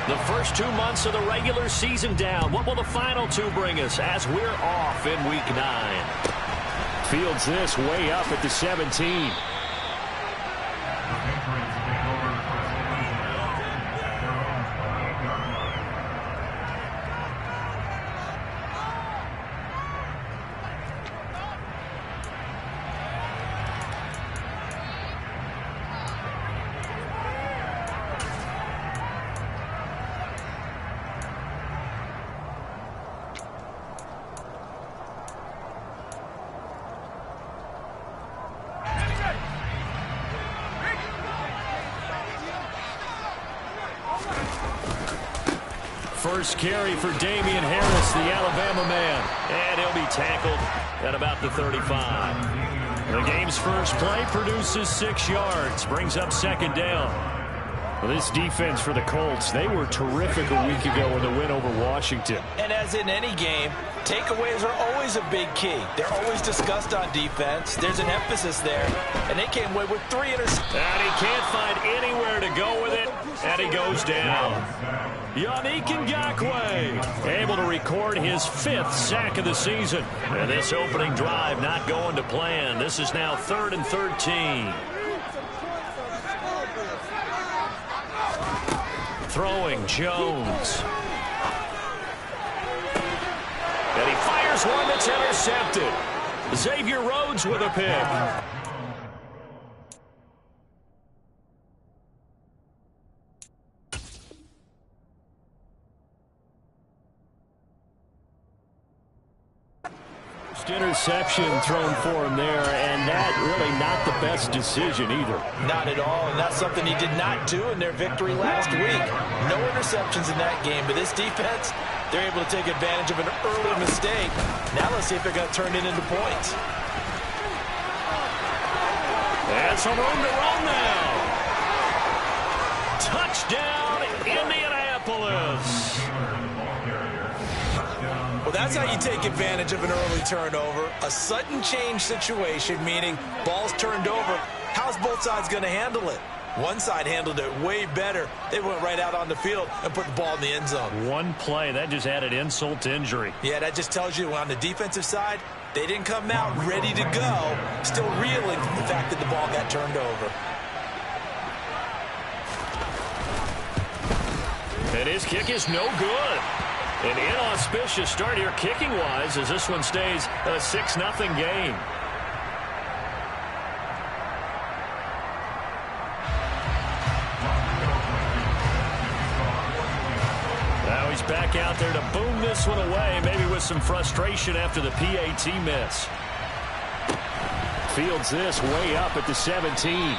The first 2 months of the regular season down. What will the final two bring us as we're off in Week 9? Fields this way up at the 17. First carry for Damian Harris, the Alabama man. And he'll be tackled at about the 35. The game's first play produces 6 yards, brings up second down. Well, this defense for the Colts, they were terrific a week ago in the win over Washington. And as in any game, takeaways are always a big key. They're always discussed on defense. There's an emphasis there. And they came away with 3 interceptions. And he can't find anywhere to go with it. And he goes down. Yannick Ngakoue able to record his 5th sack of the season. And this opening drive not going to plan. This is now 3rd and 13. Throwing Jones. And he fires one that's intercepted. Xavier Rhodes with a pick. Interception thrown for him there, and that really not the best decision either. Not at all, and that's something he did not do in their victory last week. No interceptions in that game, but this defense, they're able to take advantage of an early mistake. Now let's see if they're going to turn it into points. And some room to run now. Touchdown, Indianapolis. Well, that's how you take advantage of an early turnover. A sudden change situation, meaning ball's turned over. How's both sides going to handle it? One side handled it way better. They went right out on the field and put the ball in the end zone. One play, that just added insult to injury. Yeah, that just tells you on the defensive side, they didn't come out ready to go, still reeling from the fact that the ball got turned over. And his kick is no good. An inauspicious start here kicking-wise as this one stays a 6-0 game. Now he's back out there to boom this one away, maybe with some frustration after the PAT miss. Fields this way up at the 17.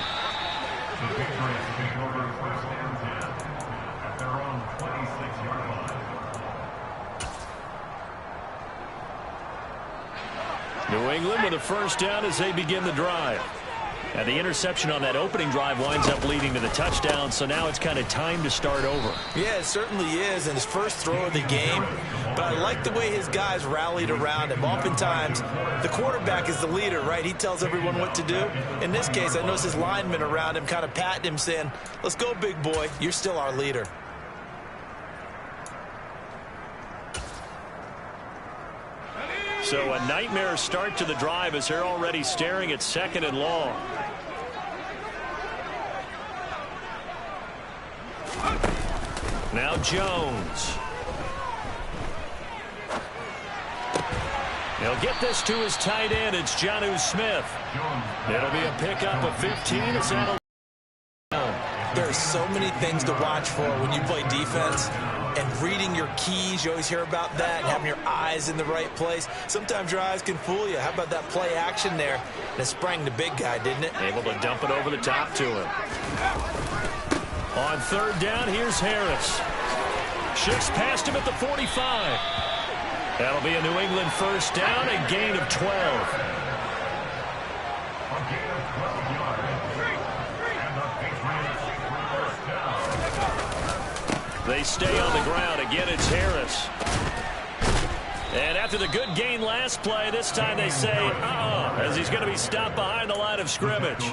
New England with a first down as they begin the drive. And the interception on that opening drive winds up leading to the touchdown, so now it's kind of time to start over. Yeah, it certainly is, and his first throw of the game. But I like the way his guys rallied around him. Oftentimes, the quarterback is the leader, right? He tells everyone what to do. In this case, I noticed his linemen around him kind of patting him, saying, "Let's go, big boy. You're still our leader." So a nightmare start to the drive as they're already staring at 2nd and long. Now Jones. He'll get this to his tight end. It's Jonnu Smith. It'll be a pickup of 15. It's out of. There's so many things to watch for when you play defense. And reading your keys, you always hear about that, and having your eyes in the right place. Sometimes your eyes can fool you. How about that play action there? And it sprang the big guy, didn't it? Able to dump it over the top to him. On 3rd down, here's Harris. Shifts past him at the 45. That'll be a New England first down, a gain of 12. They stay on the ground. Again, it's Harris. And after the good gain last play, this time they say, as he's going to be stopped behind the line of scrimmage.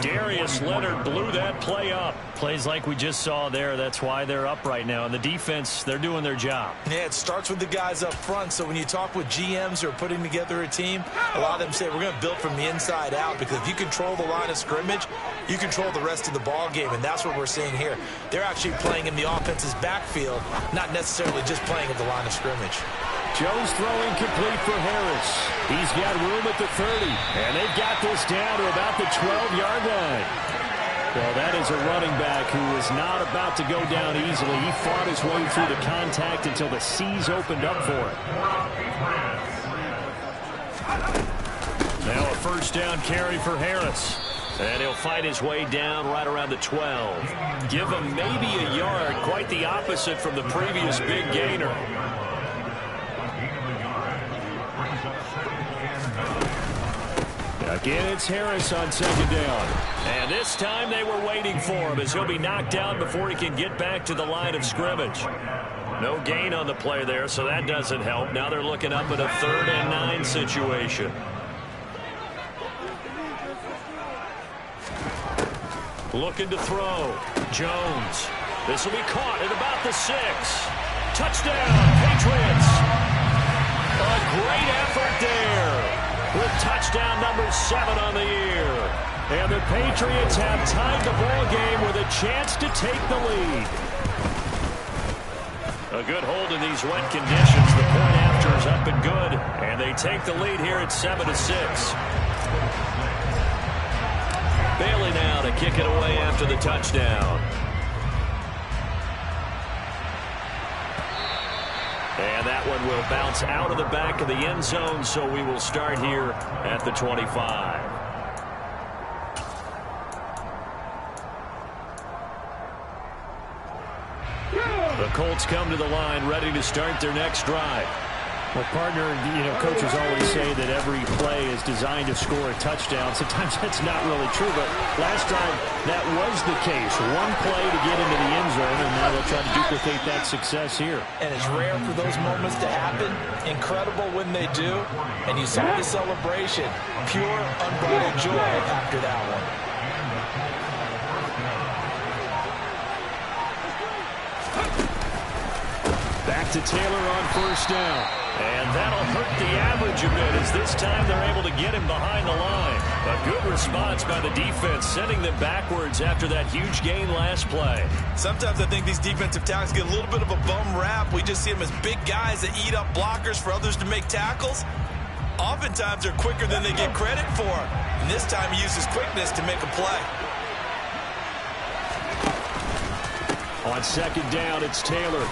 Darius Leonard blew that play up. Plays like we just saw there. That's why they're up right now. And the defense, they're doing their job. Yeah, it starts with the guys up front. So when you talk with GMs who are putting together a team, a lot of them say we're going to build from the inside out, because if you control the line of scrimmage, you control the rest of the ball game, and that's what we're seeing here. They're actually playing in the offense's backfield, not necessarily just playing at the line of scrimmage. Jones throwing complete for Harris. He's got room at the 30, and they've got this down to about the 12-yard line. Well, that is a running back who is not about to go down easily. He fought his way through the contact until the C's opened up for it. Now a first down carry for Harris. And he'll fight his way down right around the 12. Give him maybe a yard, quite the opposite from the previous big gainer. Again, it's Harris on second down. And this time they were waiting for him, as he'll be knocked down before he can get back to the line of scrimmage. No gain on the play there, so that doesn't help. Now they're looking up at a 3rd and 9 situation. Looking to throw. Jones. This will be caught at about the 6. Touchdown, Patriots. A great effort there, with touchdown number 7 on the year. And the Patriots have tied the ball game with a chance to take the lead. A good hold in these wet conditions. The point after is up and good, and they take the lead here at 7-6. Bailey now to kick it away after the touchdown. And that one will bounce out of the back of the end zone, so we will start here at the 25. The Colts come to the line, ready to start their next drive. Well, partner, coaches always say that every play is designed to score a touchdown. Sometimes that's not really true, but last time that was the case. One play to get into the end zone, and now they'll try to duplicate that success here. And it's rare for those moments to happen. Incredible when they do. And you saw the celebration. Pure, unbridled joy after that one. Back to Taylor on first down. And that'll hurt the average a bit, as this time they're able to get him behind the line. A good response by the defense, sending them backwards after that huge gain last play. Sometimes I think these defensive tackles get a little bit of a bum rap. We just see them as big guys that eat up blockers for others to make tackles. Oftentimes they're quicker than they get credit for. And this time he uses quickness to make a play. On second down, it's Taylor.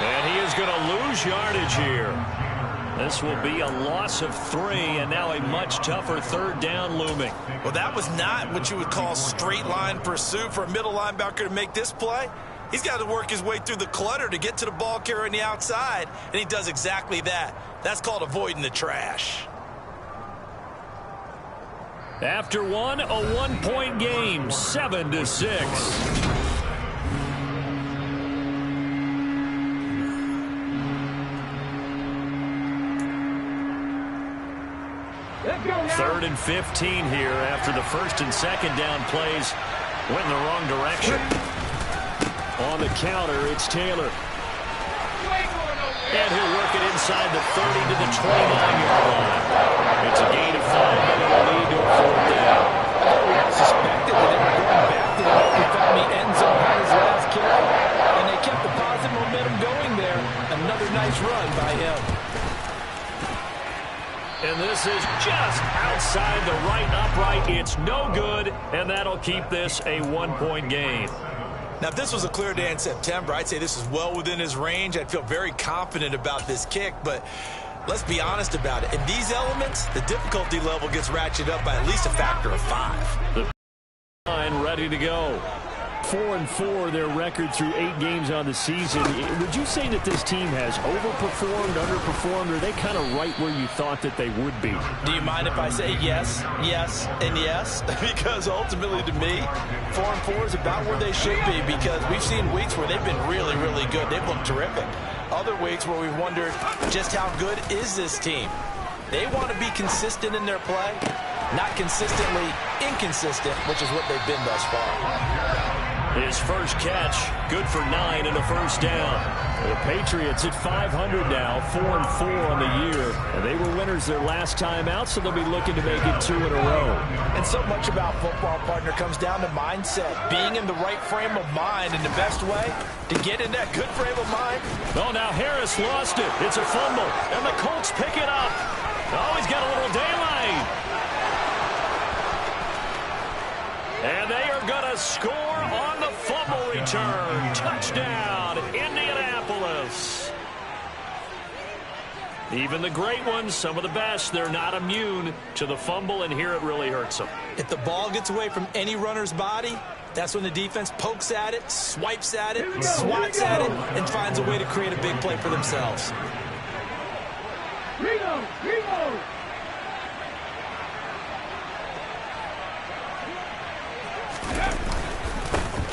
And he is going to lose yardage here. This will be a loss of 3, and now a much tougher 3rd down looming. Well, that was not what you would call straight line pursuit for a middle linebacker to make this play. He's got to work his way through the clutter to get to the ball carrier on the outside, and he does exactly that. That's called avoiding the trash. After one, a 1-point game, 7-6. Third and 15 here after the 1st and 2nd down plays went in the wrong direction. On the counter, it's Taylor. And he'll work it inside the 30 to the 29-yard line. It's a gain of 5, and it'll lead to a 4th down. Suspected that they were going back to the found the end zone on his last carry, and they kept the positive momentum going there. Another nice run by him. And this is just outside the right upright. It's no good, and that'll keep this a 1-point game. Now, if this was a clear day in September, I'd say this is well within his range. I'd feel very confident about this kick, but let's be honest about it. In these elements, the difficulty level gets ratcheted up by at least a factor of 5. The line ready to go. 4-4, their record through 8 games on the season. Would you say that this team has overperformed, underperformed, or are they kind of right where you thought that they would be? Do you mind if I say yes, yes, and yes? Because ultimately, to me, 4-4 is about where they should be, because we've seen weeks where they've been really, really good. They've looked terrific. other weeks where we've wondered just how good is this team. They want to be consistent in their play, not consistently inconsistent, which is what they've been thus far. His first catch, good for 9 and a first down. The Patriots at 500 now, 4-4 on the year. And they were winners their last time out, so they'll be looking to make it 2 in a row. And so much about football, partner, comes down to mindset. Being in the right frame of mind, and the best way to get in that good frame of mind. Oh, now Harris lost it. It's a fumble, and the Colts pick it up. Oh, he's got a little daylight. And they are going to score on the fumble return. Touchdown, Indianapolis. Even the great ones, some of the best, they're not immune to the fumble, and here it really hurts them. If the ball gets away from any runner's body, that's when the defense pokes at it, swipes at it, swats at it, and finds a way to create a big play for themselves.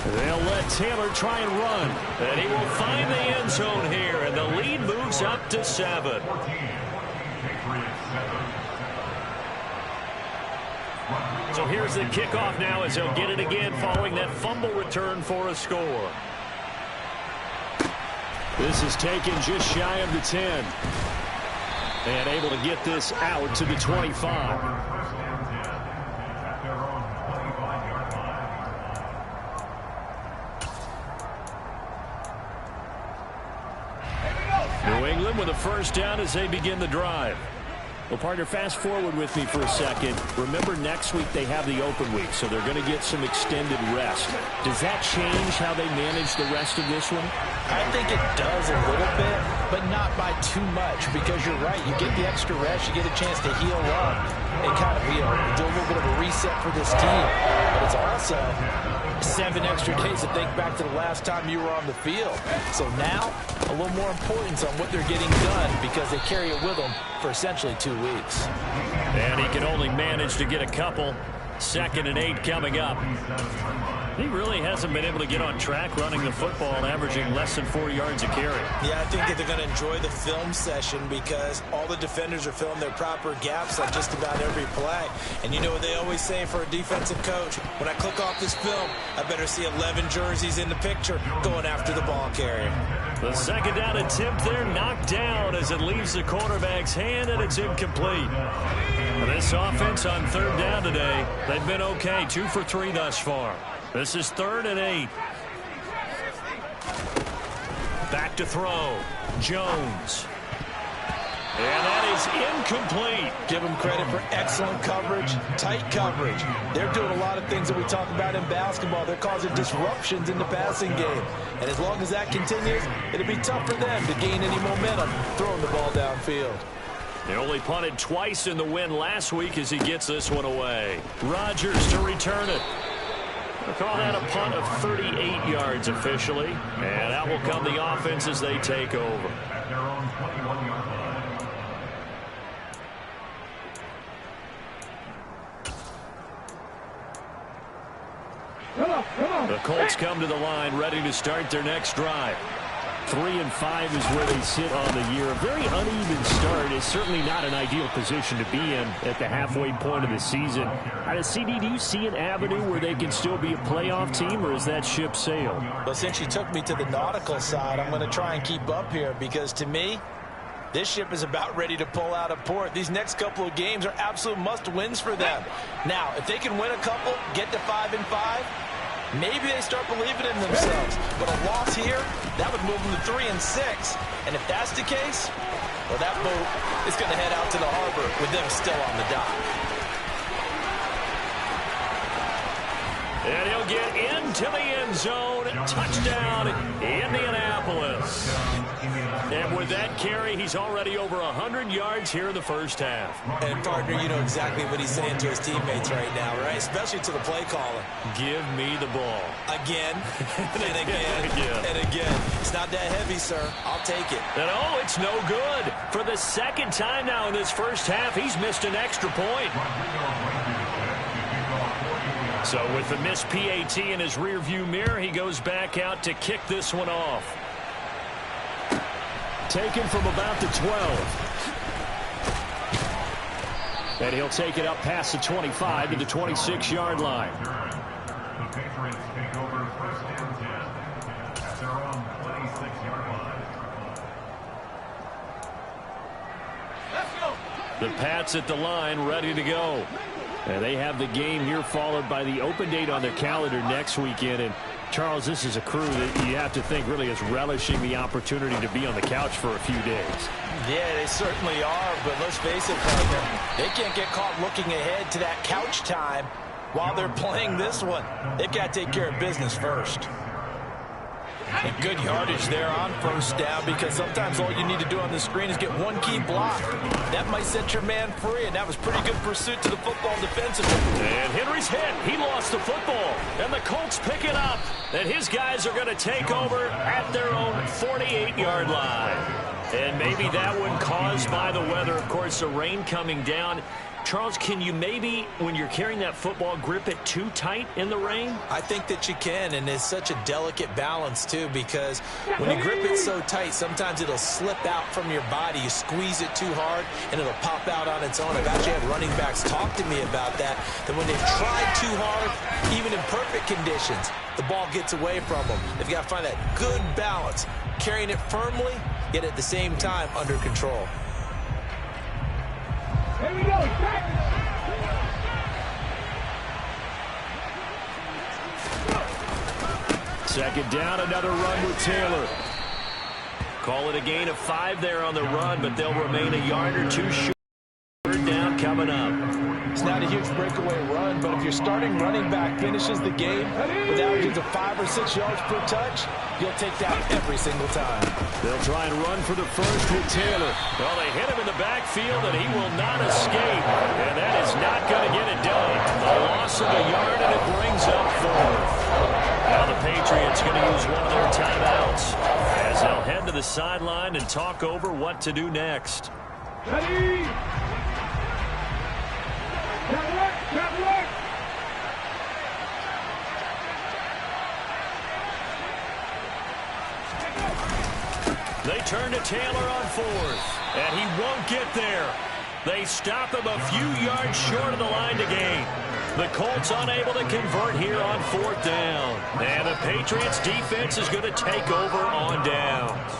They'll let Taylor try and run. And he will find the end zone here. And the lead moves up to 7. So here's the kickoff now as they'll get it again following that fumble return for a score. This is taken just shy of the 10. And able to get this out to the 25. New England with a first down as they begin the drive. Well, partner, fast forward with me for a second. Remember, next week they have the open week, so they're going to get some extended rest. Does that change how they manage the rest of this one? I think it does a little bit, but not by too much, because you're right. You get the extra rest, you get a chance to heal up and kind of, do a little bit of a reset for this team. But it's also 7 extra days to think back to the last time you were on the field. So now, a little more importance on what they're getting done, because they carry it with them for essentially 2 weeks. And he can only manage to get a couple. 2nd and 8 coming up. He really hasn't been able to get on track running the football, averaging less than 4 yards a carry. Yeah, I think that they're going to enjoy the film session because all the defenders are filling their proper gaps on just about every play. And you know what they always say for a defensive coach? When I click off this film, I better see 11 jerseys in the picture going after the ball carrier. The 2nd down attempt there knocked down as it leaves the quarterback's hand, and it's incomplete. This offense on 3rd down today, they've been okay. 2 for 3 thus far. This is 3rd and 8. Back to throw. Jones. And that is incomplete. Give them credit for excellent coverage, tight coverage. They're doing a lot of things that we talk about in basketball. They're causing disruptions in the passing game. And as long as that continues, it'll be tough for them to gain any momentum throwing the ball downfield. They only punted twice in the win last week as he gets this one away. Rodgers to return it. We'll call that a punt of 38 yards officially. And out will come the offense as they take over. The Colts come to the line ready to start their next drive. 3-5 is where they sit on the year. A very uneven start is certainly not an ideal position to be in at the halfway point of the season. CD, do you see an avenue where they can still be a playoff team, or is that ship sailed? Well, since you took me to the nautical side, I'm going to try and keep up here, because to me, this ship is about ready to pull out of port. These next couple of games are absolute must-wins for them. Now, if they can win a couple, get to 5-5, maybe they start believing in themselves. But a loss here, that would move them to 3-6. And if that's the case, well, that boat is going to head out to the harbor with them still on the dock. And he'll get into the end zone. Touchdown, Indianapolis. And with that carry, he's already over 100 yards here in the first half. And, partner, you know exactly what he's saying to his teammates right now, right? Especially to the play caller. Give me the ball. Again, and again, and again. It's not that heavy, sir. I'll take it. And, oh, it's no good. For the 2nd time now in this first half, he's missed an extra point. So with the missed PAT in his rearview mirror, he goes back out to kick this one off. Taken from about the 12. And he'll take it up past the 25 to the 26-yard line. The Patriots take over first and 10 at their own 26-yard line. Let's go. The Pats at the line, ready to go. And they have the game here followed by the open date on their calendar next weekend. And Charles, this is a crew that you have to think really is relishing the opportunity to be on the couch for a few days. Yeah, they certainly are, but let's face it, partner, they can't get caught looking ahead to that couch time while they're playing this one. They've got to take care of business first. And good yardage there on first down, because sometimes all you need to do on the screen is get one key block. That might set your man free, and that was pretty good pursuit to the football defensively. And Henry's hit. He lost the football. And the Colts pick it up. And his guys are going to take over at their own 48-yard line. And maybe that one caused by the weather. Of course, the rain coming down. Charles, can you maybe, when you're carrying that football, grip it too tight in the rain? I think that you can, and it's such a delicate balance, too, because when you grip it so tight, sometimes it'll slip out from your body. You squeeze it too hard, and it'll pop out on its own. I've actually had running backs talk to me about that when they've tried too hard, even in perfect conditions, the ball gets away from them. They've got to find that good balance, carrying it firmly, yet at the same time under control. Here we go. Second down, another run with Taylor. Call it a gain of 5 there on the run, but they'll remain a yard or two short. Third down coming up. It's not a huge breakaway run, but if your starting running back finishes the game with averages of 5 or 6 yards per touch, you'll take that every single time. They'll try and run for the first with Taylor. Well, they hit him in the backfield, and he will not escape. And that is not going to get it done. A loss of a yard, and it brings up 4th. Now the Patriots going to use one of their timeouts as they'll head to the sideline and talk over what to do next. Ready? They turn to Taylor on 4th, and he won't get there. They stop him a few yards short of the line to gain. The Colts unable to convert here on 4th down. And the Patriots defense is going to take over on downs.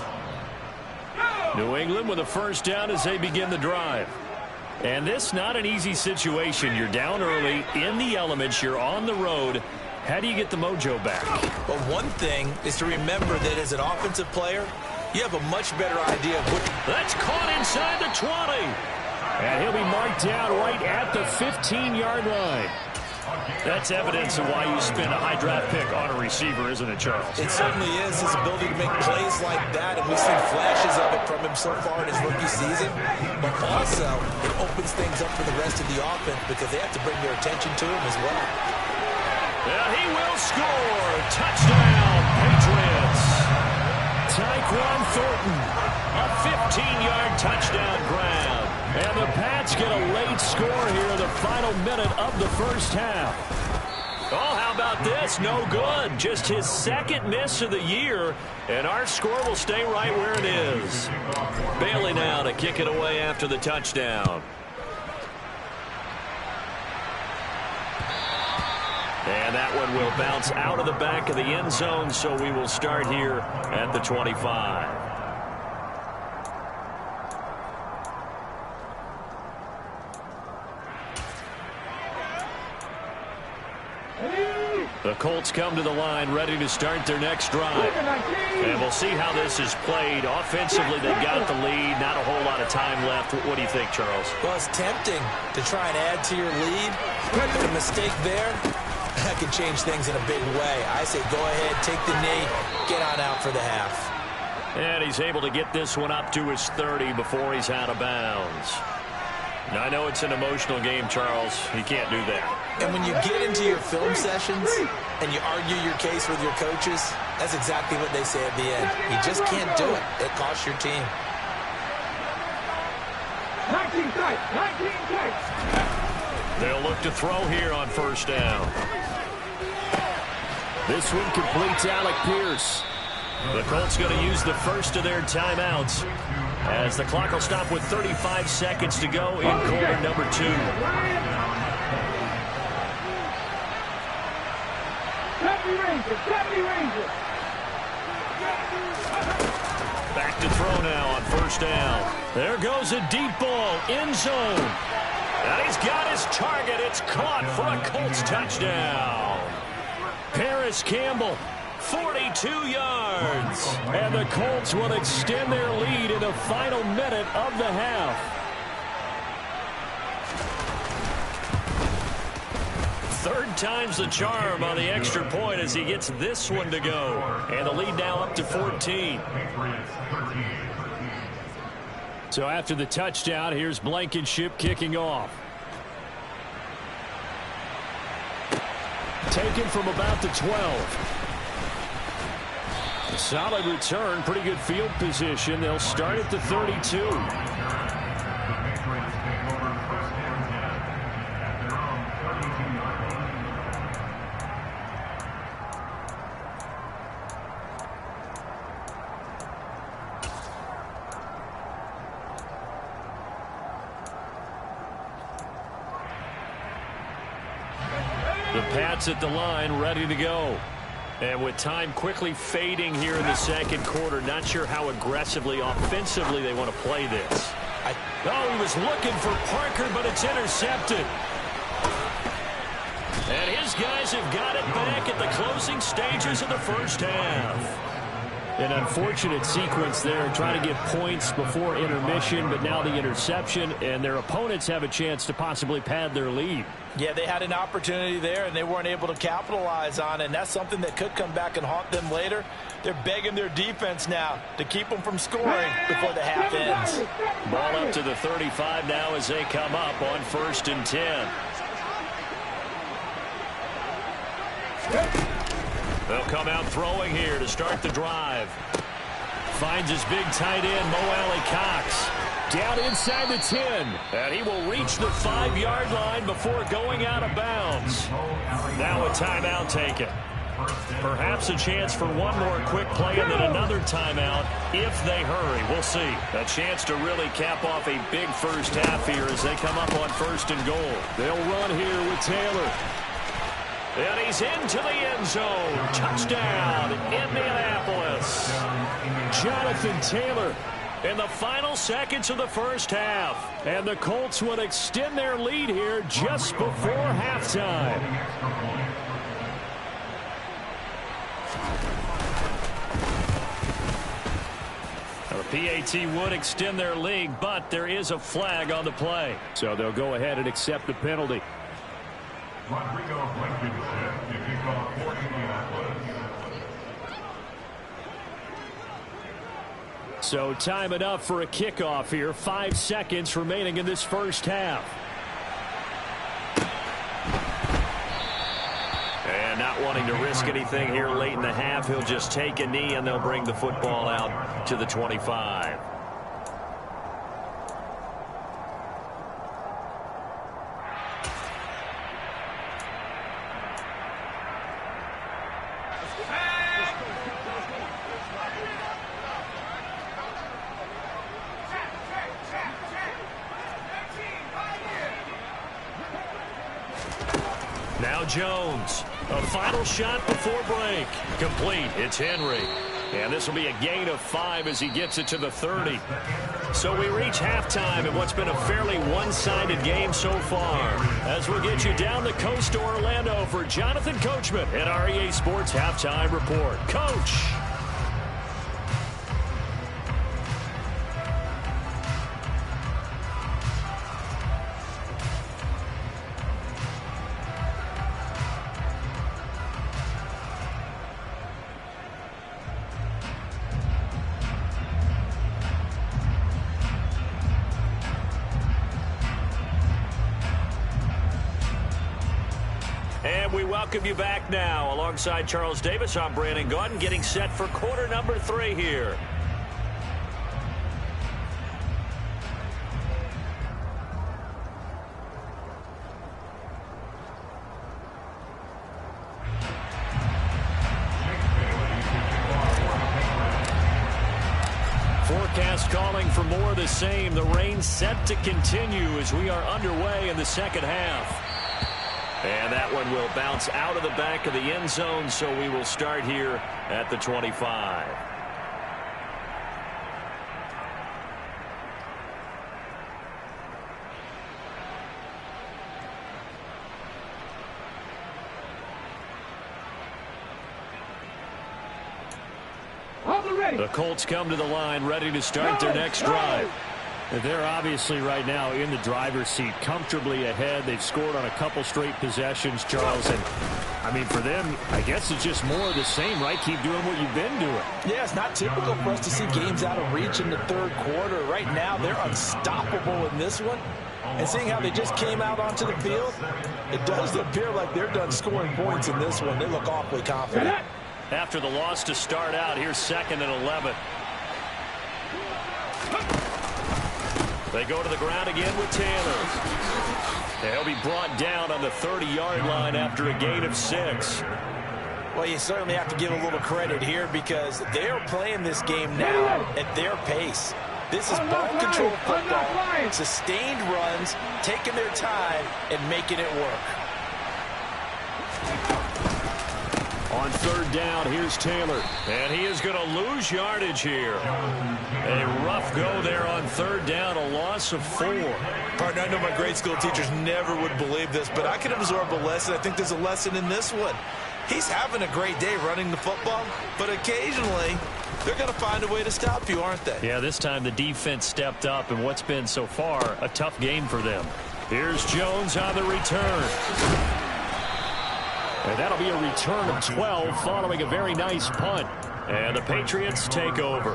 New England with a first down as they begin the drive. And this not an easy situation. You're down early, in the elements, you're on the road. How do you get the mojo back? Well, one thing is to remember that as an offensive player, you have a much better idea of what... That's caught inside the 20. And he'll be marked down right at the 15-yard line. That's evidence of why you spend a high draft pick on a receiver, isn't it, Charles? It certainly is, his ability to make plays like that, and we've seen flashes of it from him so far in his rookie season. But also, it opens things up for the rest of the offense because they have to bring their attention to him as well. And he will score. Touchdown, Patriots. Tyquan Thornton. A 15-yard touchdown grab. And the Pats get a late score here in the final minute of the first half. Oh, how about this? No good. Just his second miss of the year, and our score will stay right where it is. Bailey now to kick it away after the touchdown. And that one will bounce out of the back of the end zone, so we will start here at the 25. The Colts come to the line ready to start their next drive. And we'll see how this is played. Offensively, they've got the lead. Not a whole lot of time left. What do you think, Charles? Well, it's tempting to try and add to your lead. But a mistake there, that could change things in a big way. I say go ahead, take the knee, get on out for the half. And he's able to get this one up to his 30 before he's out of bounds. Now, I know it's an emotional game, Charles. You can't do that. And when you get into your film sessions and you argue your case with your coaches, that's exactly what they say at the end. You just can't do it. It costs your team. 19 tight, 19 tight. They'll look to throw here on first down. This one completes Alec Pierce. The Colts going to use the first of their timeouts as the clock will stop with 35 seconds to go in quarter number 2. Back to throw now on first down. There goes a deep ball, end zone. And he's got his target. It's caught for a Colts touchdown. Paris Campbell, 42 yards. And the Colts will extend their lead in the final minute of the half. Third time's the charm on the extra point as he gets this one to go. And the lead now up to 14. So after the touchdown, here's Blankenship kicking off. Taken from about the 12. Solid return, pretty good field position. They'll start at the 32. The Pats at the line, ready to go. And with time quickly fading here in the second quarter, not sure how aggressively, offensively they want to play this. Oh, he was looking for Parker, but it's intercepted. And his guys have got it back at the closing stages of the first half. An unfortunate sequence there, trying to get points before intermission, but now the interception, and their opponents have a chance to possibly pad their lead. Yeah, they had an opportunity there, and they weren't able to capitalize on it, and that's something that could come back and haunt them later. They're begging their defense now to keep them from scoring before the half ends. Ball up to the 35 now as they come up on 1st and 10. They'll come out throwing here to start the drive. Finds his big tight end, Mo Alley-Cox. Down inside the 10. And he will reach the 5-yard line before going out of bounds. Now a timeout taken. Perhaps a chance for one more quick play and then another timeout if they hurry. We'll see. A chance to really cap off a big first half here as they come up on 1st and goal. They'll run here with Taylor. And he's into the end zone. Touchdown, Indianapolis. Jonathan Taylor in the final seconds of the first half. And the Colts will extend their lead here just before halftime. The PAT would extend their lead, but there is a flag on the play. So they'll go ahead and accept the penalty. Rodrigo Blankenship to kick off for Indianapolis. So time enough for a kickoff here. 5 seconds remaining in this first half. And not wanting to risk anything here late in the half, he'll just take a knee and they'll bring the football out to the 25. Now Jones, a final shot before break. Complete, it's Henry. And this will be a gain of 5 as he gets it to the 30. So we reach halftime in what's been a fairly one-sided game so far. As we'll get you down the coast to Orlando for Jonathan Coachman at our EA Sports Halftime Report. Coach. And we welcome you back now. Alongside Charles Davis, I'm Brandon Gaudin, getting set for quarter number 3 here. forecast calling for more of the same. The rain set to continue as we are underway in the second half. And that one will bounce out of the back of the end zone, so we will start here at the 25. The Colts come to the line ready to start their next drive. They're obviously right now in the driver's seat, comfortably ahead. They've scored on a couple straight possessions, Charles. And, I mean, for them, I guess it's just more of the same, right? Keep doing what you've been doing. Yeah, it's not typical for us to see games out of reach in the third quarter. Right now, they're unstoppable in this one. And seeing how they just came out onto the field, it does appear like they're done scoring points in this one. They look awfully confident. After the loss to start out, here's 2nd and 11. They go to the ground again with Taylor. They'll be brought down on the 30-yard line after a gain of 6. Well, you certainly have to give a little credit here because they're playing this game now at their pace. This is ball control football, sustained runs, taking their time, and making it work. On 3rd down, here's Taylor. And he is going to lose yardage here. A rough go there on 3rd down, a loss of 4. Partner, I know my grade school teachers never would believe this, but I can absorb a lesson. I think there's a lesson in this one. He's having a great day running the football, but occasionally they're going to find a way to stop you, aren't they? Yeah, this time the defense stepped up in what's been so far a tough game for them. Here's Jones on the return. And that'll be a return of 12 following a very nice punt. And the Patriots take over.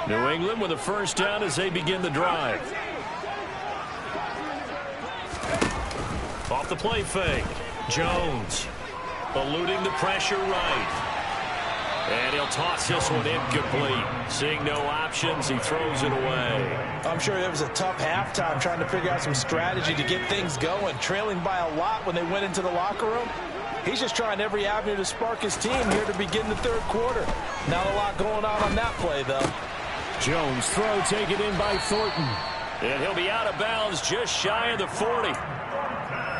New England with a 1st down as they begin the drive. Off the play fake. Jones eluding the pressure right. And he'll toss this one incomplete. Seeing no options, he throws it away. I'm sure it was a tough halftime trying to figure out some strategy to get things going. Trailing by a lot when they went into the locker room. He's just trying every avenue to spark his team here to begin the 3rd quarter. Not a lot going on that play, though. Jones throw taken in by Thornton. And he'll be out of bounds just shy of the 40.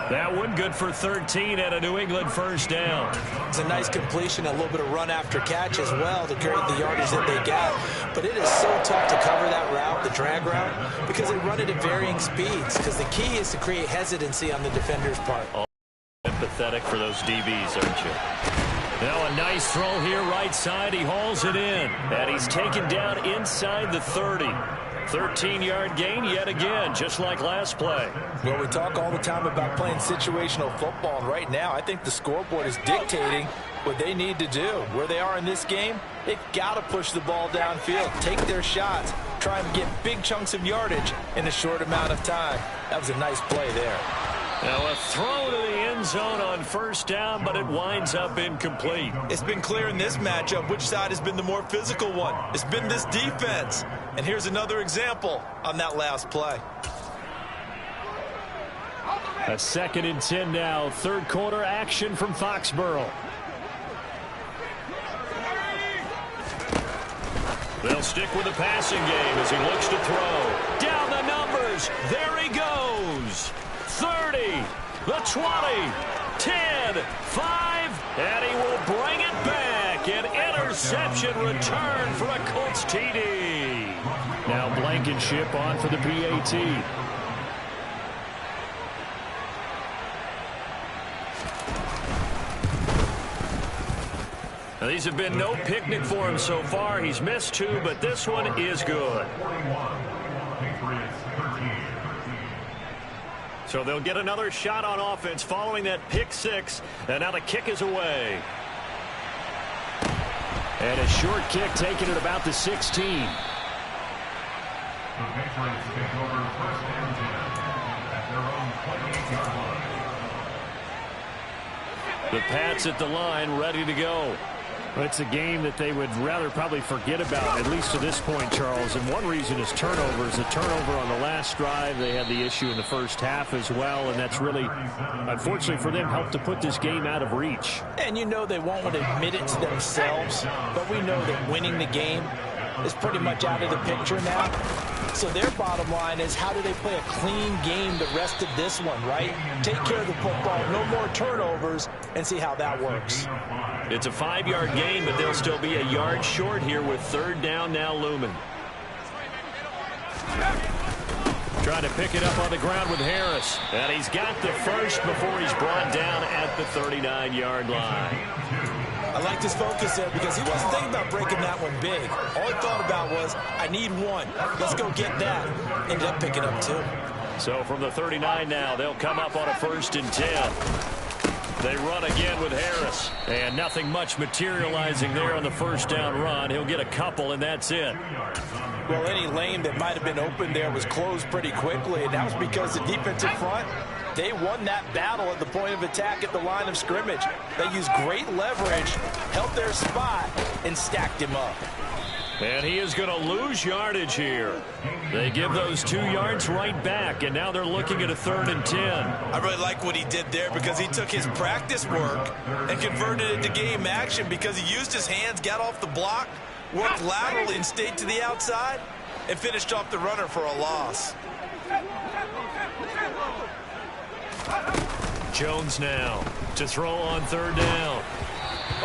That one good for 13 and a New England 1st down. It's a nice completion, a little bit of run after catch as well to create the yardage that they got. But it is so tough to cover that route, the drag route, because they run it at varying speeds. Because the key is to create hesitancy on the defender's part. Oh, empathetic for those DBs, aren't you? Now a nice throw here right side. He hauls it in. And he's taken down inside the 30. 13-yard gain yet again, just like last play. Well, we talk all the time about playing situational football, and right now I think the scoreboard is dictating what they need to do. Where they are in this game, they've got to push the ball downfield, take their shots, try and get big chunks of yardage in a short amount of time. That was a nice play there. Now a throw to the end zone on 1st down, but it winds up incomplete. It's been clear in this matchup which side has been the more physical one. It's been this defense. And here's another example on that last play. A 2nd and 10 now. 3rd quarter action from Foxborough. They'll stick with the passing game as he looks to throw. Down the numbers. There he goes. 30, the 20, 10, 5, and he will bring it back. An interception return for a Colts TD. Now Blankenship on for the PAT. Now, these have been no picnic for him so far. He's missed 2, but this one is good. So they'll get another shot on offense following that pick 6, and now the kick is away. And a short kick taken at about the 16. The Patriots take over 1st and 10 at their own 28-yard line. The Pats at the line, ready to go. Well, it's a game that they would rather probably forget about, at least to this point, Charles. And one reason is turnovers. The turnover on the last drive, they had the issue in the first half as well, and that's really, unfortunately for them, helped to put this game out of reach. And you know they won't want to admit it to themselves, but we know that winning the game is pretty much out of the picture now. So their bottom line is, how do they play a clean game the rest of this one, right? Take care of the football, no more turnovers, and see how that works. It's a 5-yard gain, but they'll still be a yard short here with 3rd down now looming. Trying to pick it up on the ground with Harris. And he's got the first before he's brought down at the 39-yard line. I liked his focus there because he wasn't thinking about breaking that one big. All he thought about was, I need one. Let's go get that. Ended up picking up 2. So from the 39 now, they'll come up on a 1st and 10. They run again with Harris. And nothing much materializing there on the 1st down run. He'll get a couple, and that's it. Well, any lane that might have been open there was closed pretty quickly, and that was because the defensive front, they won that battle at the point of attack at the line of scrimmage. They used great leverage, held their spot, and stacked him up. And he is going to lose yardage here. They give those 2 yards right back, and now they're looking at a 3rd and 10. I really like what he did there because he took his practice work and converted it to game action because he used his hands, got off the block, worked laterally and stayed to the outside, and finished off the runner for a loss. Jones now to throw on 3rd down.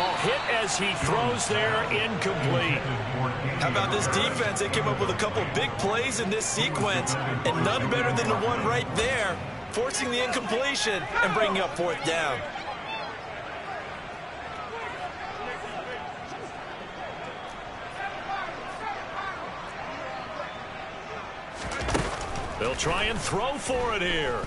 Oh, hit as he throws there, incomplete. How about this defense? They came up with a couple of big plays in this sequence, and none better than the one right there, forcing the incompletion and bringing up 4th down. They'll try and throw for it here.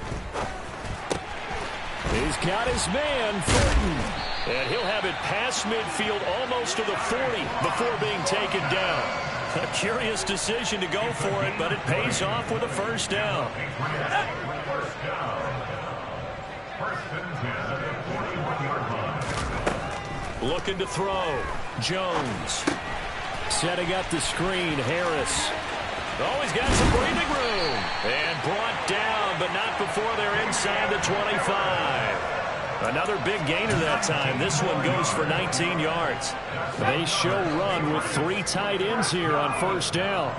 He's got his man, Fulton. And he'll have it past midfield, almost to the 40, before being taken down. A curious decision to go for it, but it pays off with a 1st down. Looking to throw. Jones. Setting up the screen, Harris. Oh, he's got some breathing room. And brought down, but not before they're inside the 25. Another big gainer that time. This one goes for 19 yards. They show run with 3 tight ends here on 1st down.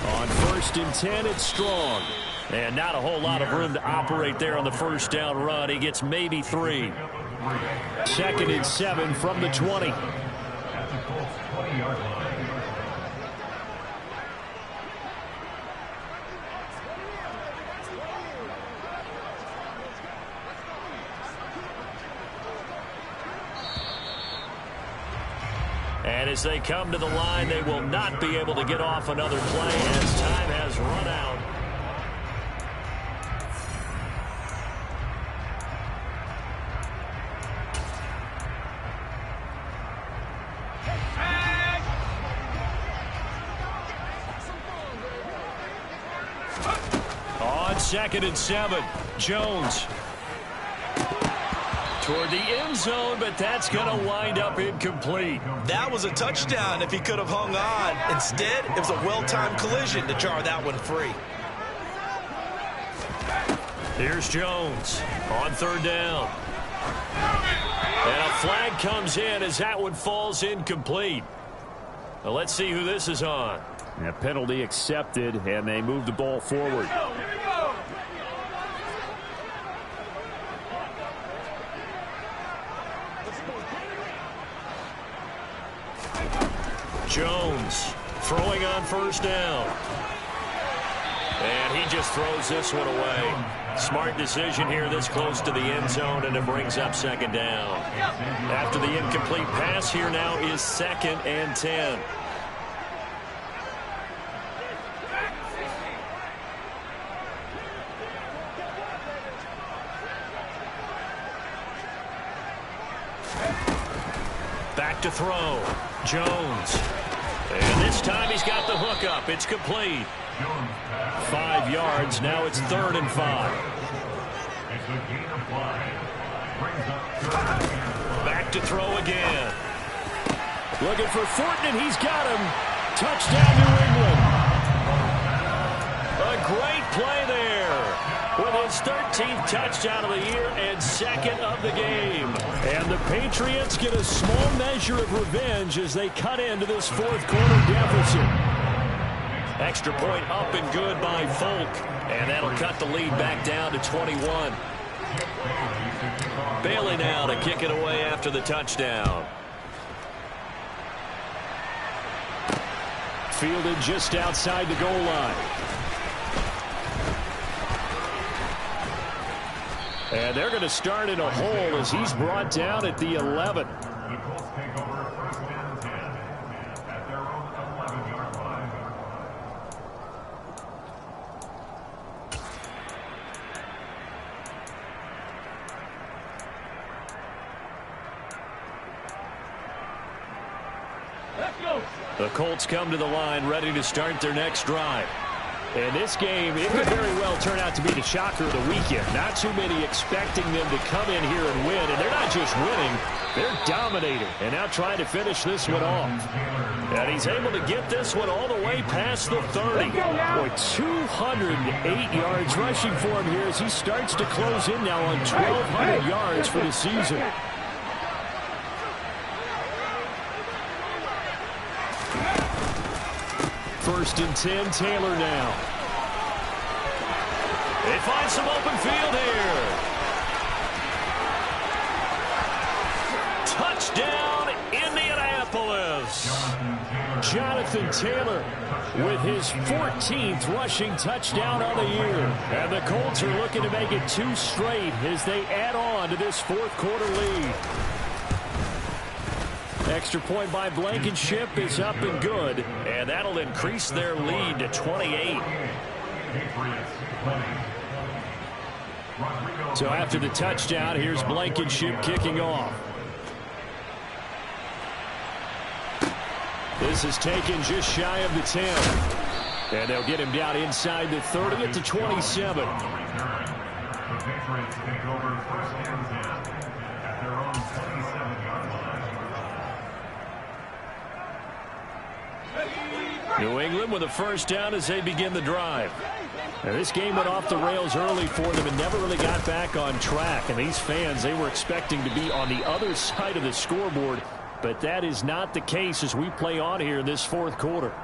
On 1st and 10, it's Strong. And not a whole lot of room to operate there on the 1st down run. He gets maybe 3. 2nd and 7 from the 20. And as they come to the line, they will not be able to get off another play as time has run out. On 2nd and 7, Jones. Toward the end zone, but that's going to wind up incomplete. That was a touchdown if he could have hung on. Instead, it was a well-timed collision to jar that one free. Here's Jones on 3rd down. And a flag comes in as that one falls incomplete. Well, let's see who this is on. A penalty accepted, and they move the ball forward. Jones throwing on 1st down. And he just throws this one away. Smart decision here this close to the end zone, and it brings up 2nd down. After the incomplete pass, here now is 2nd and 10. Back to throw. Jones. And this time he's got the hook up. It's complete. 5 yards. Now it's 3rd and 5. Back to throw again. Looking for Thornton, and he's got him. Touchdown, New England. A great play there with his 13th touchdown of the year and second of the game. And the Patriots get a small measure of revenge as they cut into this fourth quarter deficit. Extra point up and good by Folk. And that'll cut the lead back down to 21. Bailey now to kick it away after the touchdown. Fielded just outside the goal line. And they're going to start in a hole as he's brought down at the 11. The Colts take over first and 10 at their own 11-yard line. The Colts come to the line ready to start their next drive. And this game, it could very well turn out to be the shocker of the weekend. Not too many expecting them to come in here and win. And they're not just winning, they're dominating. And now trying to finish this one off. And he's able to get this one all the way past the 30. Boy, 208 yards rushing for him here as he starts to close in now on 1,200 yards for the season. First and 10, Taylor now. They find some open field here. Touchdown, Indianapolis. Jonathan Taylor with his 14th rushing touchdown on the year. And the Colts are looking to make it 2 straight as they add on to this fourth quarter lead. Extra point by Blankenship is up and good. And that'll increase their lead to 28. So after the touchdown, here's Blankenship kicking off. This is taken just shy of the 10. And they'll get him down inside the 30 at the 27. The Patriots take over first and 10 at their own 27-yard line. New England with a first down as they begin the drive. Now, this game went off the rails early for them and never really got back on track. And these fans, they were expecting to be on the other side of the scoreboard. But that is not the case as we play on here in this fourth quarter.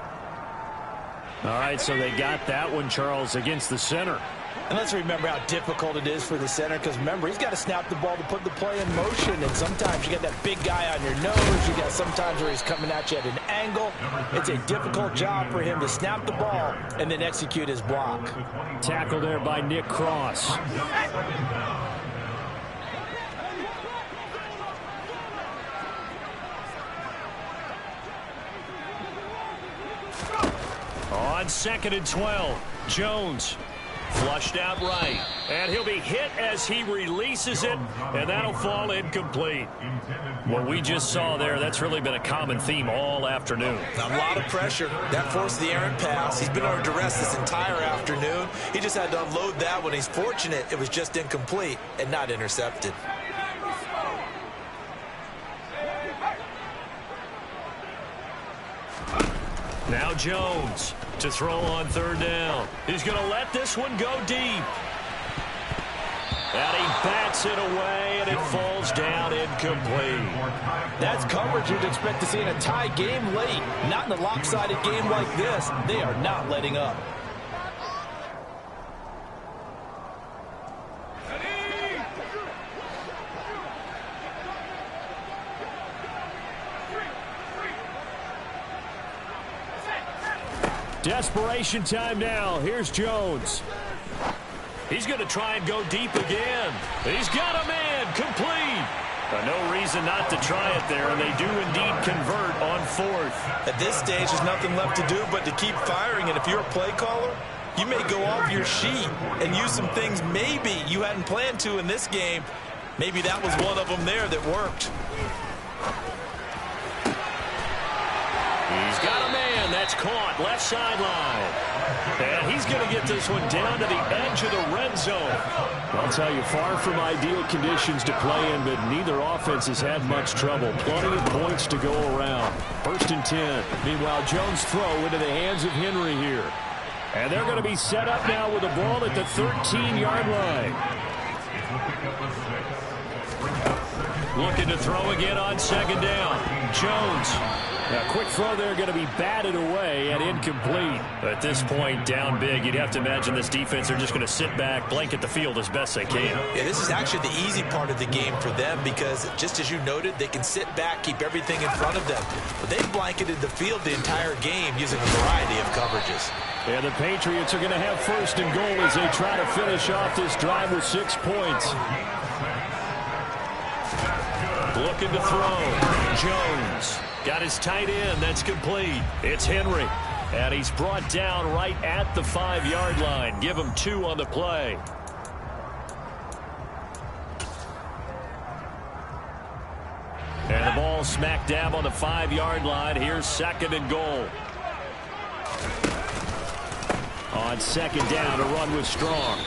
All right, so they got that one, Charles, against the center. And let's remember how difficult it is for the center, because remember, he's got to snap the ball to put the play in motion, and sometimes you got that big guy on your nose. You got sometimes where he's coming at you at an angle. It's a difficult job for him to snap the ball and then execute his block. Tackle there by Nick Cross. On second and 12, Jones flushed out right. And he'll be hit as he releases it, and that'll fall incomplete. What we just saw there, that's really been a common theme all afternoon. A lot of pressure. That forced the errant pass. He's been under duress this entire afternoon. He just had to unload that one. He's fortunate it was just incomplete and not intercepted. Now Jones to throw on third down. He's going to let this one go deep. And he bats it away, and it falls down incomplete. That's coverage you'd expect to see in a tie game late. Not in a lopsided game like this. They are not letting up. Desperation time now. Here's Jones. He's going to try and go deep again. He's got a man complete. No reason not to try it there, and they do indeed convert on fourth. At this stage, there's nothing left to do but to keep firing, and if you're a play caller, you may go off your sheet and use some things maybe you hadn't planned to in this game. Maybe that was one of them there that worked. He's got a man. That That's caught left sideline. And he's going to get this one down to the edge of the red zone. I'll tell you, far from ideal conditions to play in, but neither offense has had much trouble. Plenty of points to go around. 1st and 10. Meanwhile, Jones' throw into the hands of Henry here. And they're going to be set up now with the ball at the 13-yard line. Looking to throw again on 2nd down. Jones. A quick throw there, going to be batted away and incomplete. At this point, down big, you'd have to imagine this defense are just going to sit back, blanket the field as best they can. Yeah, this is actually the easy part of the game for them because, just as you noted, they can sit back, keep everything in front of them. But they've blanketed the field the entire game using a variety of coverages. And the Patriots are going to have 1st and goal as they try to finish off this drive with 6 points. Looking to throw. Jones. Got his tight end. That's complete. It's Henry. And he's brought down right at the 5-yard line. Give him 2 on the play. And the ball smack dab on the 5-yard line. Here's 2nd and goal. On 2nd down, a run with Strong.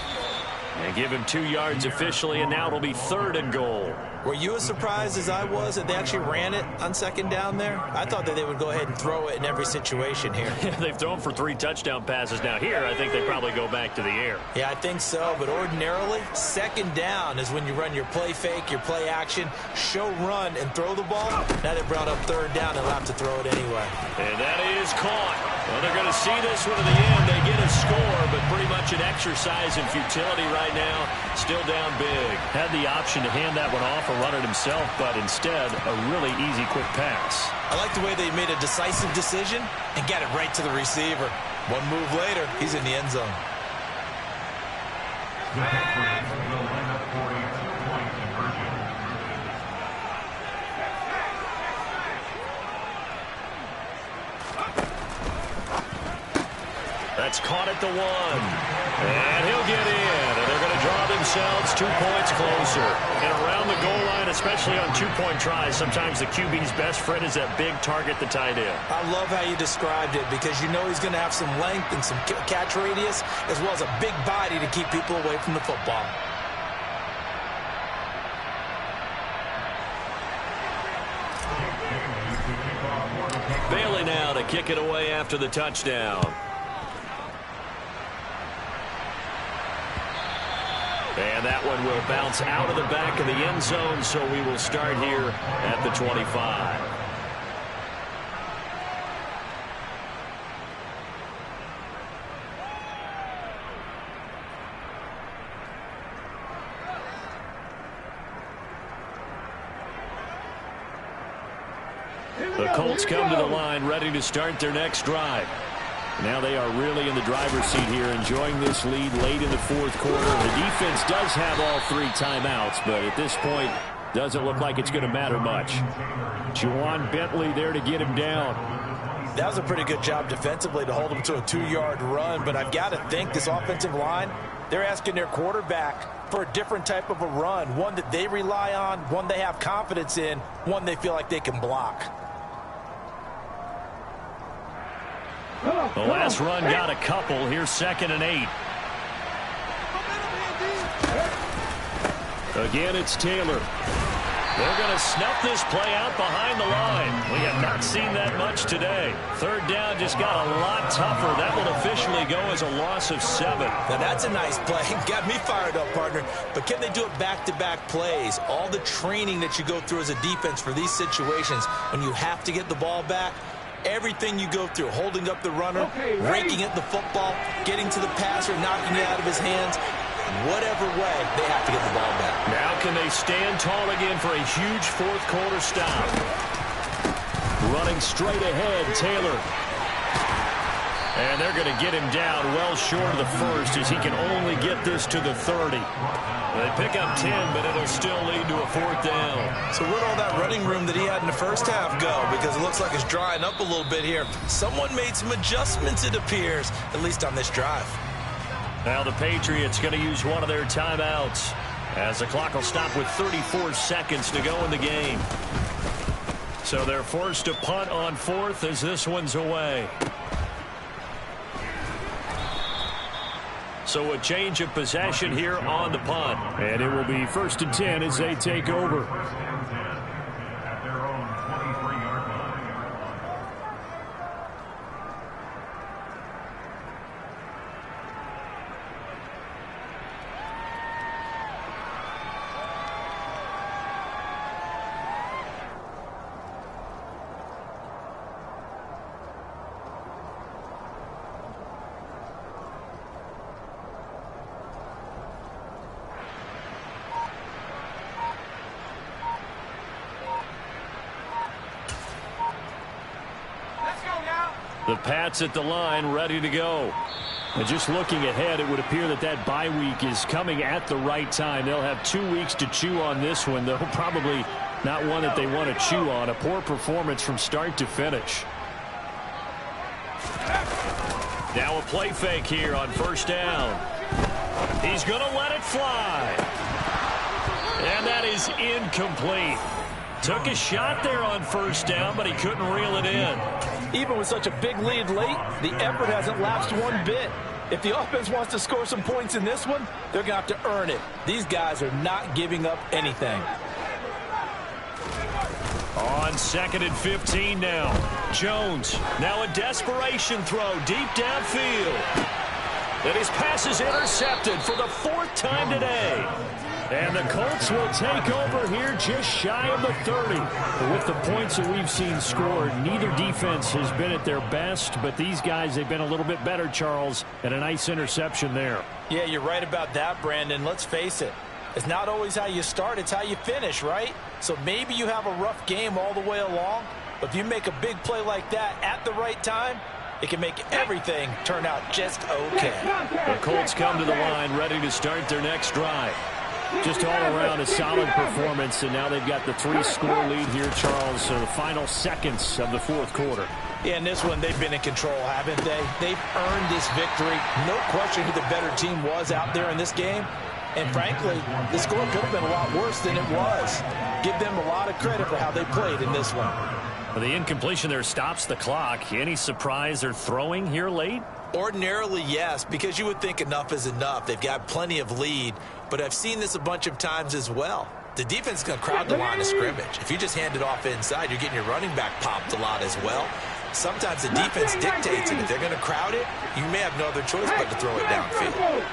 And give him 2 yards officially, and now it'll be 3rd and goal. Were you as surprised as I was that they actually ran it on 2nd down there? I thought that they would go ahead and throw it in every situation here. They've thrown for 3 touchdown passes. Now here, I think they probably go back to the air. Yeah, I think so, but ordinarily, 2nd down is when you run your play fake, your play action, show run, and throw the ball. Now they brought up 3rd down and allowed to throw it anyway. And that is caught. Well, they're going to see this one to the end. They get a score, but pretty much an exercise in futility right now. Still down big. Had the option to hand that one off or run it himself, but instead, a really easy quick pass. I like the way they made a decisive decision and got it right to the receiver. One move later, he's in the end zone. The Patriots will line up for a 2-point conversion. That's caught at the 1. And he'll get in. And they're going to draw themselves 2 points closer. And around the goal line, especially on 2-point tries, sometimes the QB's best friend is that big target, the tight end. I love how you described it because you know he's going to have some length and some catch radius as well as a big body to keep people away from the football. Bailey now to kick it away after the touchdown. And that one will bounce out of the back of the end zone, so we will start here at the 25. The Colts come to the line, ready to start their next drive. Now they are really in the driver's seat here, enjoying this lead late in the 4th quarter. The defense does have all 3 timeouts, but at this point, doesn't look like it's going to matter much. Juwan Bentley there to get him down. That was a pretty good job defensively to hold him to a 2-yard run, but I've got to think this offensive line, they're asking their quarterback for a different type of a run, one that they rely on, one they have confidence in, one they feel like they can block. The last run got a couple. Here's 2nd and 8. Again, it's Taylor. They're going to snuff this play out behind the line. We have not seen that much today. 3rd down just got a lot tougher. That will officially go as a loss of 7. Now that's a nice play. Got me fired up, partner. But can they do it back-to-back plays? All the training that you go through as a defense for these situations, when you have to get the ball back, everything you go through, holding up the runner, raking at the football, getting to the passer, knocking it out of his hands, whatever way, they have to get the ball back. Now can they stand tall again for a huge 4th quarter stop? Running straight ahead, Taylor. And they're going to get him down well short of the 1st as he can only get this to the 30. They pick up 10, but it'll still lead to a 4th down. So where'd all that running room that he had in the first half go? Because it looks like it's drying up a little bit here. Someone made some adjustments, it appears, at least on this drive. Now the Patriots going to use one of their timeouts as the clock will stop with 34 seconds to go in the game. So they're forced to punt on 4th as this one's away. So a change of possession here on the punt. And it will be 1st and 10 as they take over. First and 10 at their own 23-yard line. The Pats at the line, ready to go. And just looking ahead, it would appear that that bye week is coming at the right time. They'll have 2 weeks to chew on this one, though probably not one that they want to chew on. A poor performance from start to finish. Now a play fake here on 1st down. He's going to let it fly. And that is incomplete. Took a shot there on 1st down, but he couldn't reel it in. Even with such a big lead late, the effort hasn't lapsed one bit. If the offense wants to score some points in this one, they're going to have to earn it. These guys are not giving up anything. On 2nd and 15 now. Jones, now a desperation throw deep downfield. And his pass is intercepted for the 4th time today. And the Colts will take over here just shy of the 30. But with the points that we've seen scored, neither defense has been at their best, but these guys, they've been a little bit better, Charles, and a nice interception there. Yeah, you're right about that, Brandon. Let's face it. It's not always how you start, it's how you finish, right? So maybe you have a rough game all the way along, but if you make a big play like that at the right time, it can make everything turn out just okay. The Colts come to the line ready to start their next drive. Just all around a solid performance, and now they've got the 3-score lead here, Charles, so the final seconds of the 4th quarter. Yeah, in this one, they've been in control, haven't they? They've earned this victory. No question who the better team was out there in this game. And frankly, the score could have been a lot worse than it was. Give them a lot of credit for how they played in this one. Well, the incompletion there stops the clock. Any surprise they're throwing here late? Ordinarily, yes, because you would think enough is enough. They've got plenty of lead, but I've seen this a bunch of times as well. The defense is going to crowd the line of scrimmage. If you just hand it off inside, you're getting your running back popped a lot as well. Sometimes the defense dictates it. If they're going to crowd it, you may have no other choice but to throw it downfield.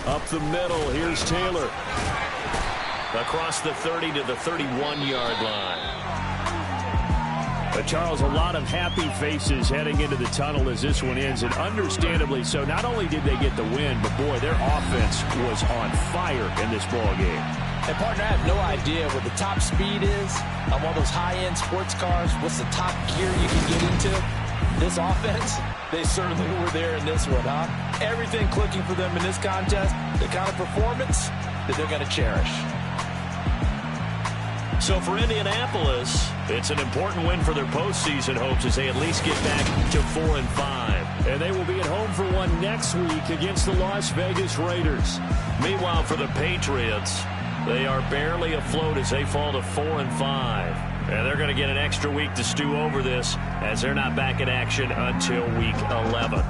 Up the middle, here's Taylor. Across the 30 to the 31-yard line. Charles, a lot of happy faces heading into the tunnel as this one ends, and understandably so. Not only did they get the win, but boy, their offense was on fire in this ball game. And partner, I have no idea what the top speed is on one of those high-end sports cars. What's the top gear you can get into? This offense, they certainly were there in this one, huh? Everything clicking for them in this contest, the kind of performance that they're going to cherish. So for Indianapolis, it's an important win for their postseason hopes as they at least get back to 4-5. And they will be at home for one next week against the Las Vegas Raiders. Meanwhile, for the Patriots, they are barely afloat as they fall to 4-5. And they're going to get an extra week to stew over this as they're not back in action until week 11.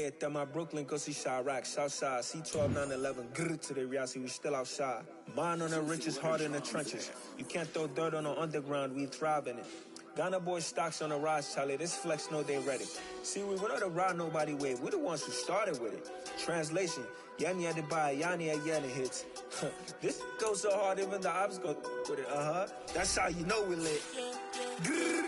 Red, that my Brooklyn, go see Chirac, Southside, C12, 911, grrr to the reality, we still outside. Mine on the riches, hard in the trenches. You can't throw dirt on the underground, we thrive in it. Ghana boys stocks on the rise, Charlie, this flex know they ready. See, we were not to ride nobody with, we the ones who started with it. Translation, Yanni had to buy, Yanni had Yanni hits. This goes so hard, even the ops go with it, That's how you know we lit. Grrr,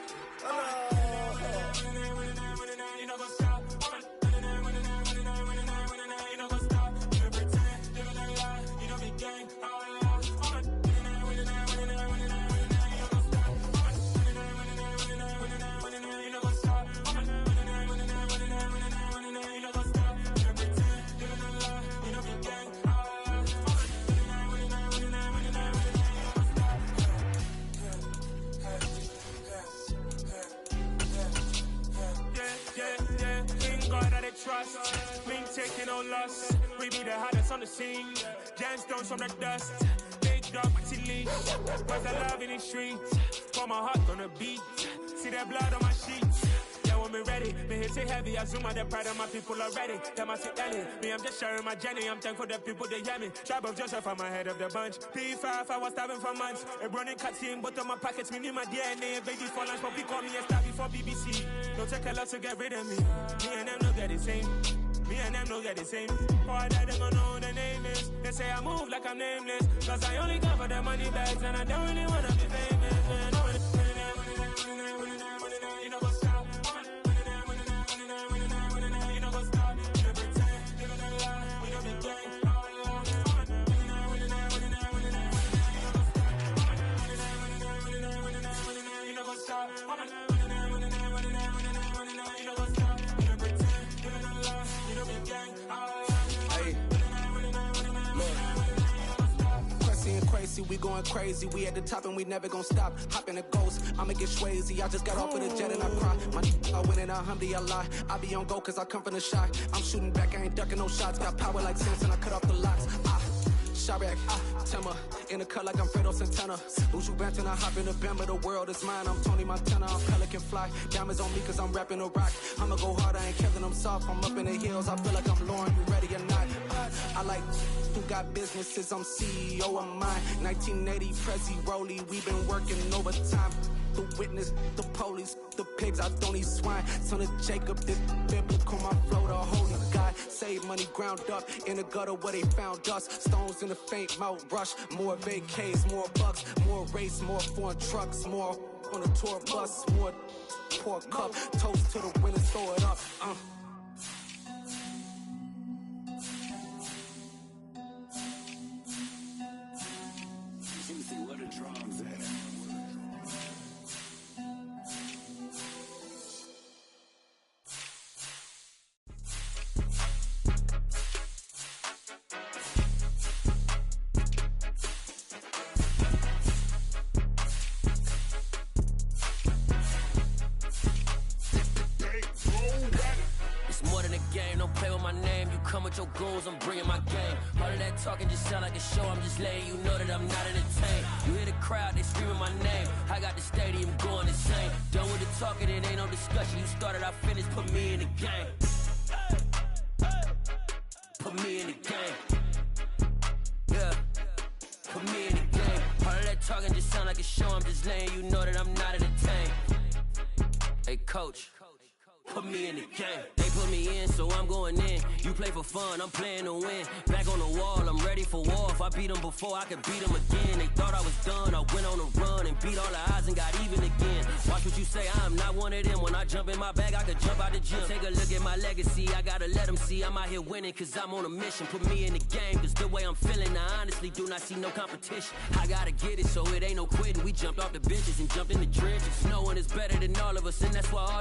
trust, we ain't taking no loss. We be the hottest on the scene. Gemstones from the dust. Big dog, pretty leash. Where's the love in the streets? Pour my heart on the beat. See that blood on my sheets. Yeah, when we ready, me hit it heavy. I zoom out the pride of my people already. Them I see Ellie. Me, I'm just sharing my journey. I'm thankful the people they hear me. Tribe of Joseph, I'm ahead of the bunch. P5, I was starving for months. A running cutscene, but on my pockets, me knew my DNA. Baby for lunch, but we call me a star before BBC. Don't take a lot to get rid of me. Me and them no get the same. Me and them no get the same. For I die, they gon' know who the name is. They say I move like I'm nameless. Cause I only come for the money bags. And I don't really wanna be famous, man. You know what's stop. You know what's stop. You know pretend. Living a lie. We don't be gang. You know what's stop. Crazy, we going crazy. We at the top and we never gon' stop. Hop in a ghost, I'ma get swayzy. I just got off of the jet and I cry. My I win and I humdy, I lie. I be on go cause I come from the shot. I'm shooting back, I ain't ducking no shots. Got power like Samson, I cut off the locks. Chirac, Timmer, in the cut like I'm Fredo Santana. Uju Banton, I hop in the Bama, the world is mine. I'm Tony Montana, I'm Pelican Fly. Diamonds on me cause I'm rapping a rock. I'ma go hard, I ain't Kevin, I'm soft. I'm up in the hills, I feel like I'm Lauren, you ready or not? I like who got businesses, I'm CEO of mine. 1980, Prezi Rolly, we been working overtime. The witness, the police, the pigs, I don't eat swine. Son of Jacob, this biblical, my flow, the holy God. Save money ground up in the gutter where they found us. Stones in the faint mouth rush. More vacays, more bucks, more race, more foreign trucks, more on the tour bus, more pour cup. Toast to the winners, throw it up. Juicy, where the drums at? Come with your goons, I'm bringing my game. All of that talking just sound like a show. I'm just letting you know that I'm not entertained. You hear the crowd, they screaming my name. I got the stadium going insane. Done with the talking, it ain't no discussion. You started, I finished, put me in the game. Put me in the game. Yeah, put me in the game. All of that talking just sound like a show. I'm just letting you know that I'm not entertained. Hey, coach. Put me in the game. They put me in, so I'm going in. You play for fun, I'm playing to win. Back on the wall, I'm ready for war. If I beat them before, I could beat them again. They thought I was done, I went on a run and beat all the odds and got even again. Watch what you say, I'm not one of them. When I jump in my bag, I could jump out the gym. Take a look at my legacy, I gotta let them see I'm out here winning, cause I'm on a mission. Put me in the game, cause the way I'm feeling, I honestly do not see no competition. I gotta get it, so it ain't no quitting. We jumped off the benches and jumped in the trenches. No one is better than all of us, and that's why all of